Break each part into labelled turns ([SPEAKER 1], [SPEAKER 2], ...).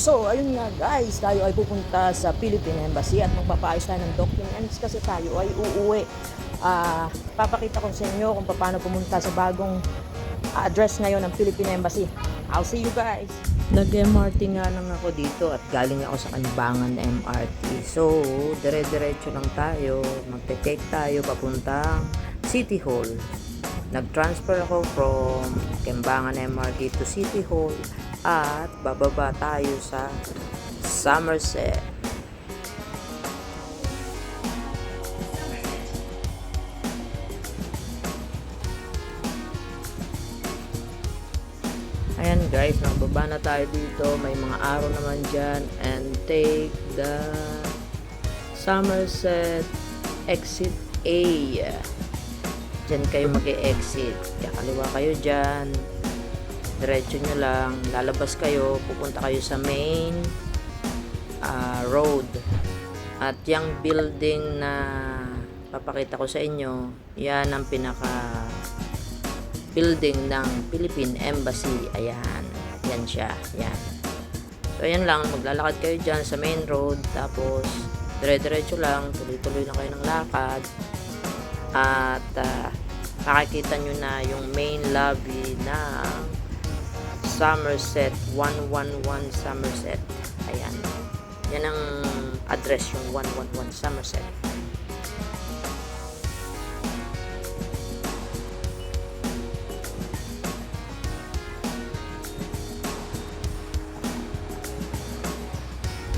[SPEAKER 1] So, ayun nga guys, tayo ay pupunta sa Philippine Embassy at magpapaayos tayo ng documents kasi tayo ay uuwi. Papakita ko sa inyo kung paano pumunta sa bagong address ngayon ng Philippine Embassy. I'll see you guys. Nag-MRT nga lang ako dito at galing ako sa Kanbangan MRT. So, dire-diretso lang tayo. Magte-take tayo papuntang City Hall. Nag-transfer ako from Kanbangan MRT to City Hall at bababa tayo sa Somerset. Ayan guys, nababa na tayo dito. May mga araw naman dyan. And take the Somerset exit A. Dyan kayo mag-e-exit. Kakaliwa kayo dyan. Diretso nyo lang. Lalabas kayo. Pupunta kayo sa main road. At yung building na papakita ko sa inyo, yan ang pinaka building ng Philippine Embassy. Ayan. Yan siya. Yan. So, ayan lang. Maglalakad kayo dyan sa main road. Tapos, dire-diretso lang. Tuloy-tuloy lang kayo ng lakad. At, makikita nyo na yung main lobby ng Somerset. 111 Somerset. Ayan. Yan ang address, yung 111 Somerset.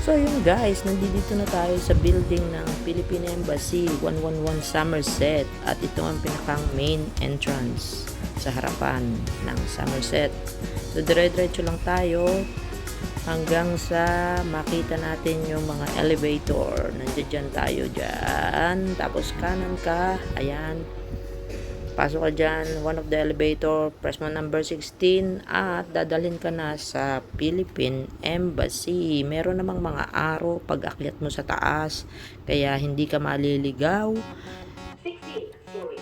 [SPEAKER 1] So yun guys, nandito na tayo sa building ng Philippine Embassy 111 Somerset at ito ang pinakang main entrance sa harapan ng Somerset. So dire-diretso lang tayo hanggang sa makita natin yung mga elevator. Nandiyan tayo dyan. Tapos kanan ka, ayan. Pasok ka dyan, one of the elevator, press mo number 16 at dadalhin ka na sa Philippine Embassy. Meron namang mga araw pag akyat mo sa taas, kaya hindi ka maliligaw.
[SPEAKER 2] 68 story.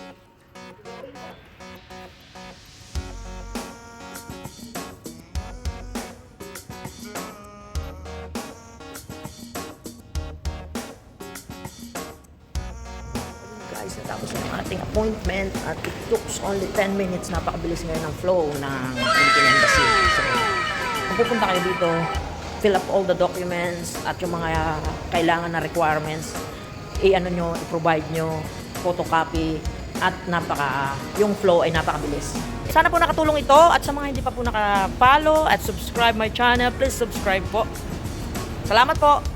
[SPEAKER 1] Guys, natapos na ang ating appointment at it took only 10 minutes. Napakabilis ngayon ng flow ng Philippine Embassy. So, kung pupunta kayo dito, fill up all the documents at yung mga kailangan na requirements, i-provide nyo, photocopy, at yung flow ay napakabilis. Sana po nakatulong ito at sa mga hindi pa po naka-follow at subscribe my channel, please subscribe po. Salamat po!